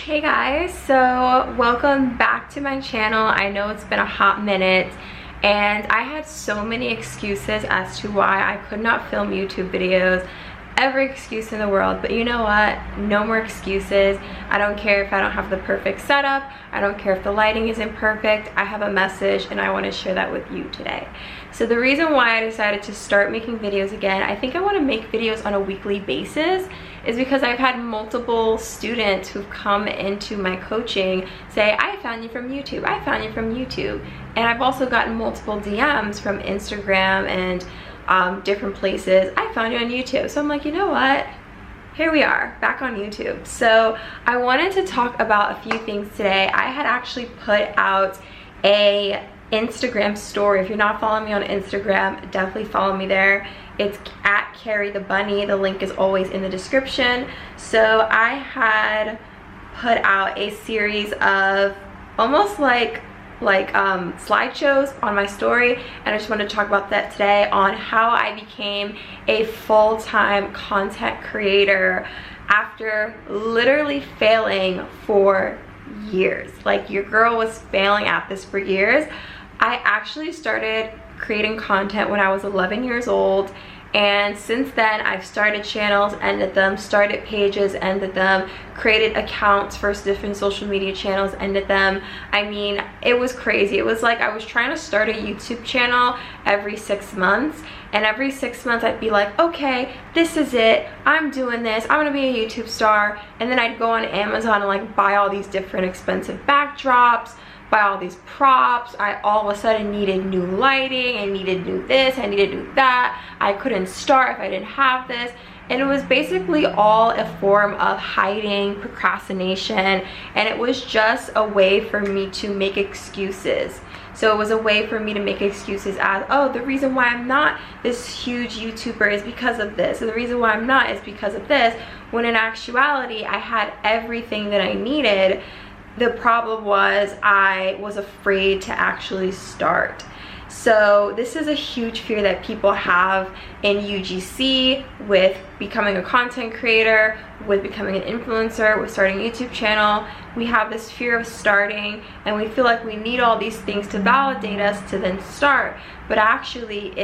Hey guys, so welcome back to my channel. I know it's been a hot minute and I had so many excuses as to why I could not film YouTube videos. Every excuse in the world, but you know what? No more excuses. I don't care if I don't have the perfect setup. I don't care if the lighting isn't perfect. I have a message and I want to share that with you today. So the reason why I decided to start making videos again, I think I want to make videos on a weekly basis, is because I've had multiple students who've come into my coaching say, I found you from YouTube, I found you from YouTube. And I've also gotten multiple DMs from Instagram and different places. I found you on YouTube. So I'm like, you know what? Here we are, back on YouTube. So I wanted to talk about a few things today. I had actually put out a Instagram story. If you're not following me on Instagram, definitely follow me there. It's at Carrie the Bunny. The link is always in the description. So I had put out a series of almost like slideshows on my story, and I just wanted to talk about that today on how I became a full-time content creator after literally failing for years. Like, your girl was failing at this for years. I actually started creating content when I was 11 years old, and since then I've started channels, ended them, started pages, ended them, created accounts for different social media channels, ended them. I mean, it was crazy. It was like I was trying to start a YouTube channel every 6 months, and every 6 months I'd be like, okay, this is it, I'm doing this, I'm gonna be a YouTube star. And then I'd go on Amazon and like buy all these different expensive backdrops, buy all these props. I all of a sudden needed new lighting, I needed new this, I needed new that. I couldn't start if I didn't have this. And it was basically all a form of hiding, procrastination, and it was just a way for me to make excuses. So it was a way for me to make excuses as, oh, the reason why I'm not this huge YouTuber is because of this, and the reason why I'm not is because of this, when in actuality I had everything that I needed. The problem was I was afraid to actually start. So this is a huge fear that people have in UGC with becoming a content creator, with becoming an influencer, with starting a YouTube channel. We have this fear of starting, and we feel like we need all these things to validate us to then start. But actually,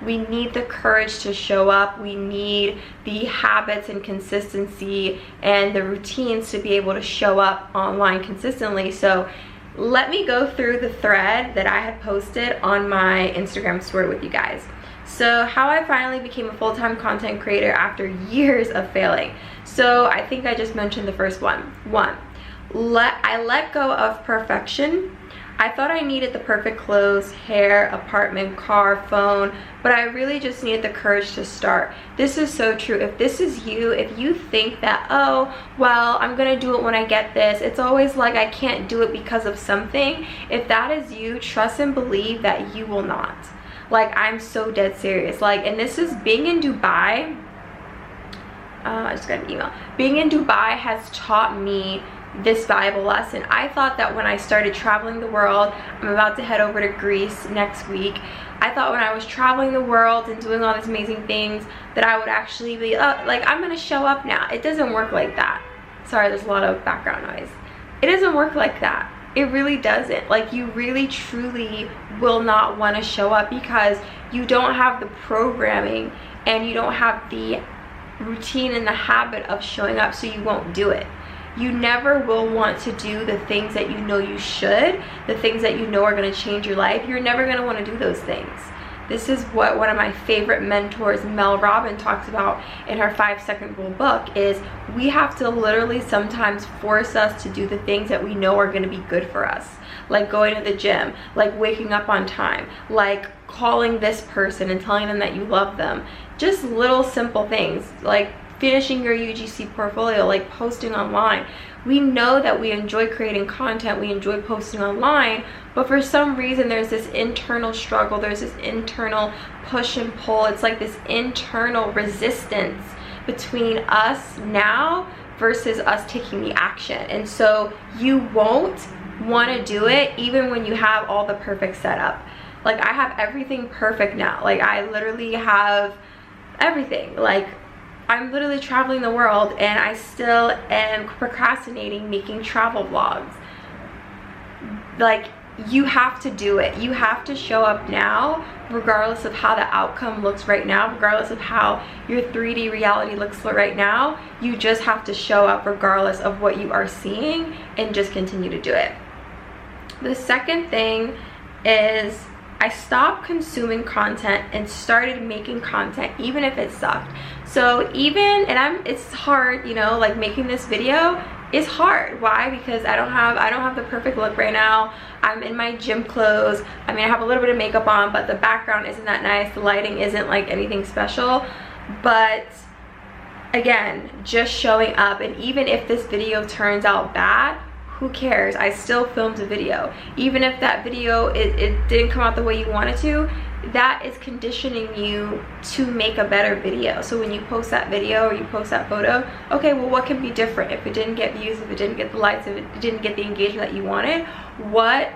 we need the courage to show up. We need the habits and consistency and the routines to be able to show up online consistently. So let me go through the thread that I had posted on my Instagram story with you guys. So how I finally became a full-time content creator after years of failing. So I think I just mentioned the first one. I let go of perfection. I thought I needed the perfect clothes, hair, apartment, car, phone, but I really just needed the courage to start. This is so true. If this is you, if you think that, oh, well, I'm gonna do it when I get this, it's always like I can't do it because of something. If that is you, trust and believe that you will not. Like, I'm so dead serious. Like, and this is being in Dubai. I just got an email. Being in Dubai has taught me this valuable lesson. I thought that when I started traveling the world, I'm about to head over to Greece next week, I thought when I was traveling the world and doing all these amazing things that I would actually be like, I'm gonna show up now. It doesn't work like that. Sorry, there's a lot of background noise. It doesn't work like that. It really doesn't. Like, you really truly will not want to show up because you don't have the programming and you don't have the routine and the habit of showing up, so you won't do it. You never will want to do the things that you know you should, the things that you know are going to change your life. You're never going to want to do those things. This is what one of my favorite mentors, Mel Robbins, talks about in her 5-second rule book, is we have to literally sometimes force us to do the things that we know are going to be good for us. Like going to the gym, like waking up on time, like calling this person and telling them that you love them. Just little simple things, like finishing your UGC portfolio, like posting online. We know that we enjoy creating content, we enjoy posting online, but for some reason there's this internal struggle, there's this internal push and pull. It's like this internal resistance between us now versus us taking the action. And so you won't want to do it even when you have all the perfect setup. Like, I have everything perfect now. Like, I literally have everything. Like, I'm literally traveling the world and I still am procrastinating making travel vlogs. Like, you have to do it. You have to show up now, regardless of how the outcome looks right now, regardless of how your 3D reality looks right now. You just have to show up regardless of what you are seeing, and just continue to do it. The second thing is I stopped consuming content and started making content, even if it sucked. So it's hard, you know, like making this video is hard. Why? Because I don't have the perfect look right now. I'm in my gym clothes. I mean, I have a little bit of makeup on, but the background isn't that nice. The lighting isn't like anything special. But again, just showing up. And even if this video turns out bad, who cares? I still filmed a video. Even if that video it didn't come out the way you wanted to, that is conditioning you to make a better video. So when you post that video or you post that photo, okay, well, what can be different? If it didn't get views, if it didn't get the likes, if it didn't get the engagement that you wanted, what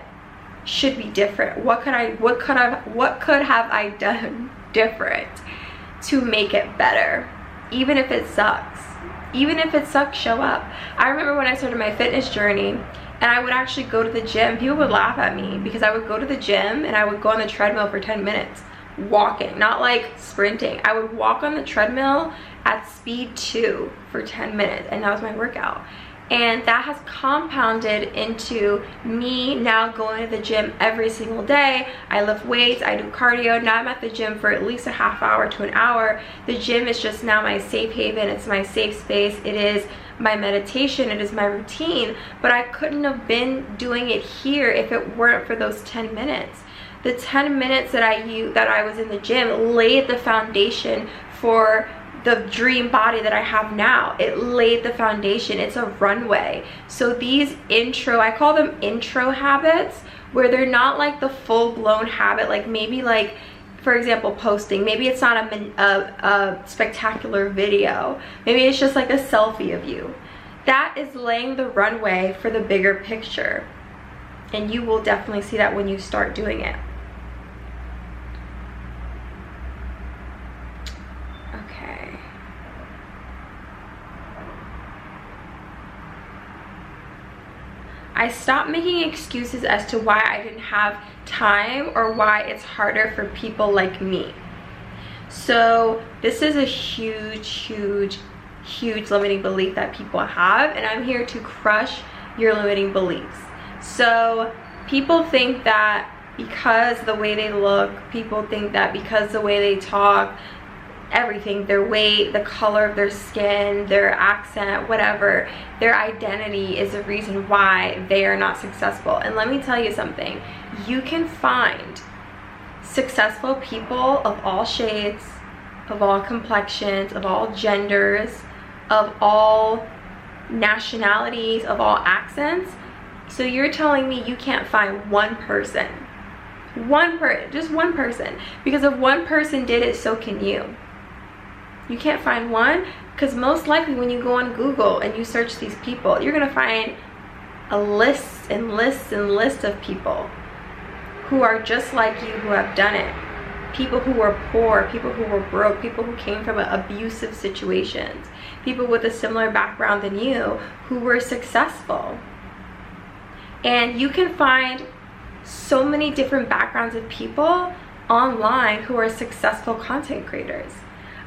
should be different? What could have I done different to make it better? Even if it sucks. Even if it sucks, show up. I remember when I started my fitness journey and I would actually go to the gym, people would laugh at me because I would go to the gym and I would go on the treadmill for 10 minutes, walking, not like sprinting. I would walk on the treadmill at speed 2 for 10 minutes, and that was my workout. And that has compounded into me now going to the gym every single day. I lift weights, I do cardio. Now I'm at the gym for at least a half hour to an hour. The gym is just now my safe haven. It's my safe space. It is my meditation. It is my routine. But I couldn't have been doing it here if it weren't for those 10 minutes. The 10 minutes that I was in the gym laid the foundation for the dream body that I have now. It laid the foundation. It's a runway. So these I call them intro habits, where they're not like the full-blown habit, like maybe like, for example, posting. Maybe it's not a spectacular video. Maybe it's just like a selfie of you. That is laying the runway for the bigger picture. And you will definitely see that when you start doing it. I stopped making excuses as to why I didn't have time or why it's harder for people like me. So this is a huge limiting belief that people have, and I'm here to crush your limiting beliefs. So people think that because the way they look, people think that because the way they talk, everything, their weight, the color of their skin, their accent, whatever, their identity is the reason why they are not successful. And let me tell you something, you can find successful people of all shades, of all complexions, of all genders, of all nationalities, of all accents. So you're telling me you can't find one person, just one person, because if one person did it, so can you. You can't find one, because most likely when you go on Google and you search these people, you're gonna find a list and lists and lists of people who are just like you, who have done it. People who were poor, people who were broke, people who came from abusive situations, people with a similar background than you who were successful. And you can find so many different backgrounds of people online who are successful content creators.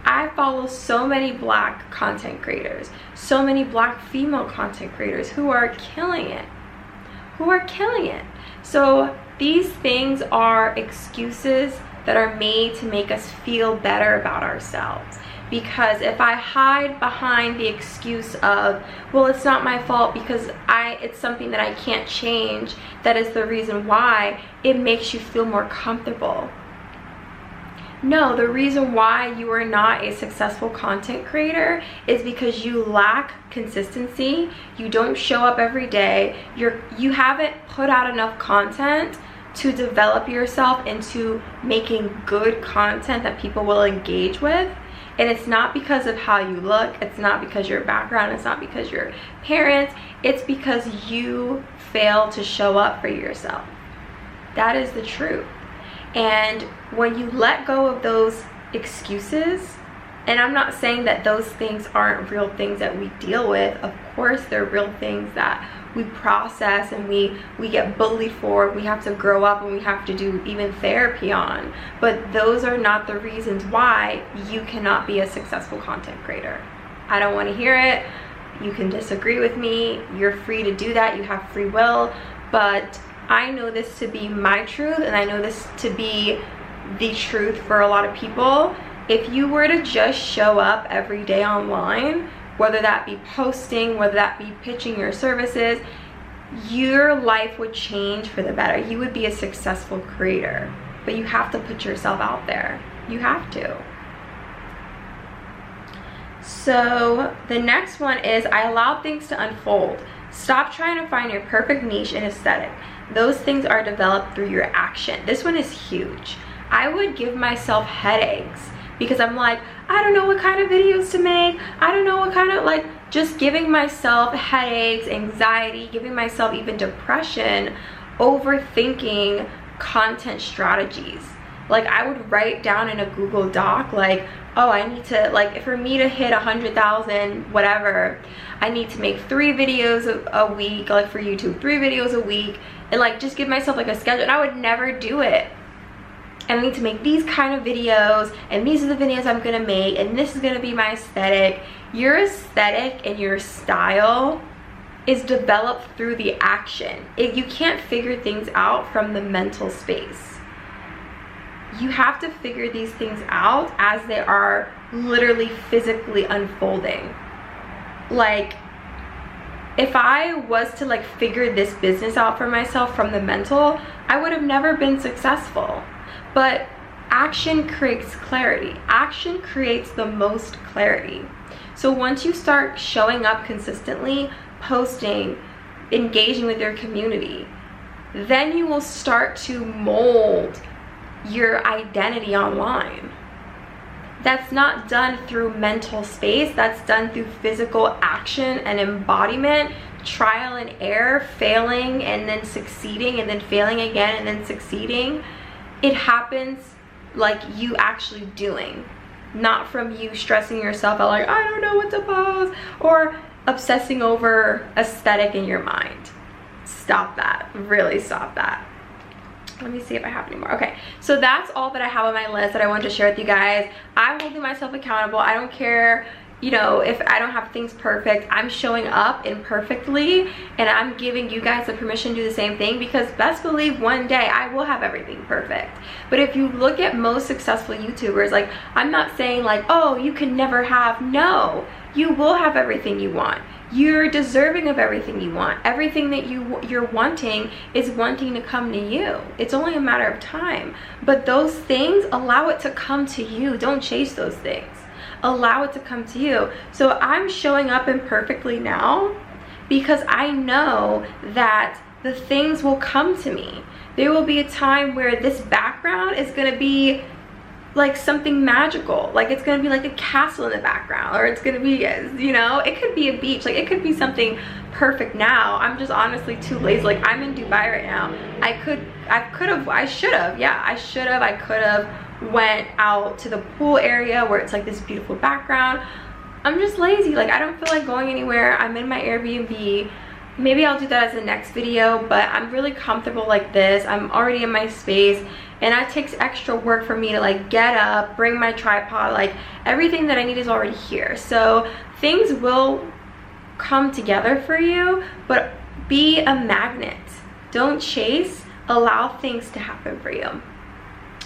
I follow so many Black content creators, so many Black female content creators who are killing it, So these things are excuses that are made to make us feel better about ourselves. Because if I hide behind the excuse of, well, it's not my fault because it's something that I can't change, that is the reason why, it makes you feel more comfortable. No, the reason why you are not a successful content creator is because you lack consistency. You don't show up every day. You haven't put out enough content to develop yourself into making good content that people will engage with. And it's not because of how you look. It's not because your background. It's not because your parents. It's because you fail to show up for yourself. That is the truth. And when you let go of those excuses, And I'm not saying that those things aren't real things that we deal with. Of course, they're real things that we process and we get bullied for, we have to grow up, and we have to do even therapy on. But those are not the reasons why you cannot be a successful content creator. I don't want to hear it. You can disagree with me. You're free to do that. You have free will. But I know this to be my truth, and I know this to be the truth for a lot of people. If you were to just show up every day online, whether that be posting, whether that be pitching your services, your life would change for the better. You would be a successful creator. But you have to put yourself out there. You have to. So the next one is, I allow things to unfold. Stop trying to find your perfect niche and aesthetic. Those things are developed through your action. This one is huge. I would give myself headaches because I'm like, I don't know what kind of videos to make. I don't know what kind of, like, just giving myself headaches, anxiety, giving myself even depression, overthinking content strategies. Like, I would write down in a Google Doc, like, oh, I need to, like, for me to hit 100,000 whatever, I need to make 3 videos a week, like for YouTube, 3 videos a week, and like just give myself like a schedule. And I would never do it. And I need to make these kind of videos, and these are the videos I'm gonna make, and this is gonna be my aesthetic. Your aesthetic and your style is developed through the action. You can't figure things out from the mental space. You have to figure these things out as they are literally physically unfolding. Like, if I was to like figure this business out for myself from the mental, I would have never been successful. But action creates clarity. Action creates the most clarity. So once you start showing up consistently, posting, engaging with your community, then you will start to mold your identity online. That's not done through mental space. That's done through physical action and embodiment, trial and error, failing and then succeeding, and then failing again and then succeeding. It happens like you actually doing, not from you stressing yourself out like, I don't know what to post, or obsessing over aesthetic in your mind. Stop that. Really stop that. Let me see if I have any more. Okay, so that's all that I have on my list that I wanted to share with you guys. I'm holding myself accountable. I don't care, you know, if I don't have things perfect. I'm showing up imperfectly, and I'm giving you guys the permission to do the same thing, because best believe one day I will have everything perfect. But if you look at most successful YouTubers, like, I'm not saying like, oh, you can never have. No, you will have everything you want. You're deserving of everything you want. Everything that you're wanting is wanting to come to you. It's only a matter of time. But those things, allow it to come to you. Don't chase those things. Allow it to come to you. So I'm showing up imperfectly now because I know that the things will come to me. There will be a time where this background is going to be like something magical. Like, it's gonna be like a castle in the background, or it's gonna be, you know, it could be a beach. Like, it could be something perfect now. I'm just honestly too lazy. Like, I'm in Dubai right now. I could have went out to the pool area where it's like this beautiful background. I'm just lazy. Like, I don't feel like going anywhere. I'm in my Airbnb. Maybe I'll do that as the next video, but I'm really comfortable like this. I'm already in my space, and that takes extra work for me to like get up, bring my tripod, like everything that I need is already here. So things will come together for you, but be a magnet. Don't chase, allow things to happen for you.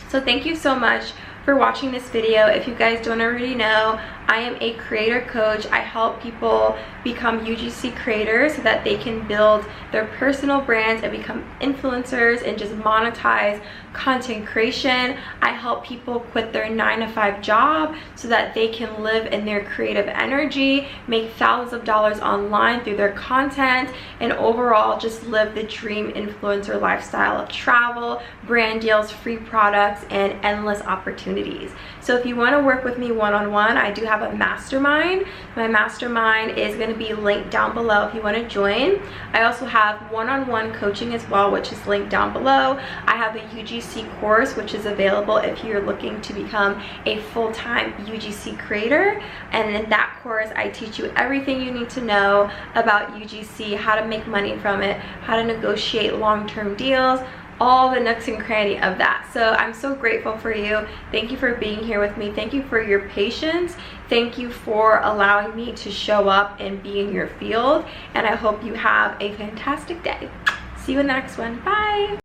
So thank you so much for watching this video. If you guys don't already know, I am a creator coach. I help people become UGC creators so that they can build their personal brands and become influencers and just monetize content creation. I help people quit their 9-to-5 job so that they can live in their creative energy, make thousands of dollars online through their content, and overall just live the dream influencer lifestyle of travel, brand deals, free products, and endless opportunities. So if you want to work with me one-on-one, I do have have a mastermind. My mastermind is going to be linked down below if you want to join. I also have one-on-one coaching as well, which is linked down below. I have a UGC course, which is available if you're looking to become a full-time UGC creator. And in that course, I teach you everything you need to know about UGC, how to make money from it, how to negotiate long-term deals, all the nooks and cranny of that. So I'm so grateful for you. Thank you for being here with me. Thank you for your patience. Thank you for allowing me to show up and be in your field. And I hope you have a fantastic day. See you in the next one. Bye.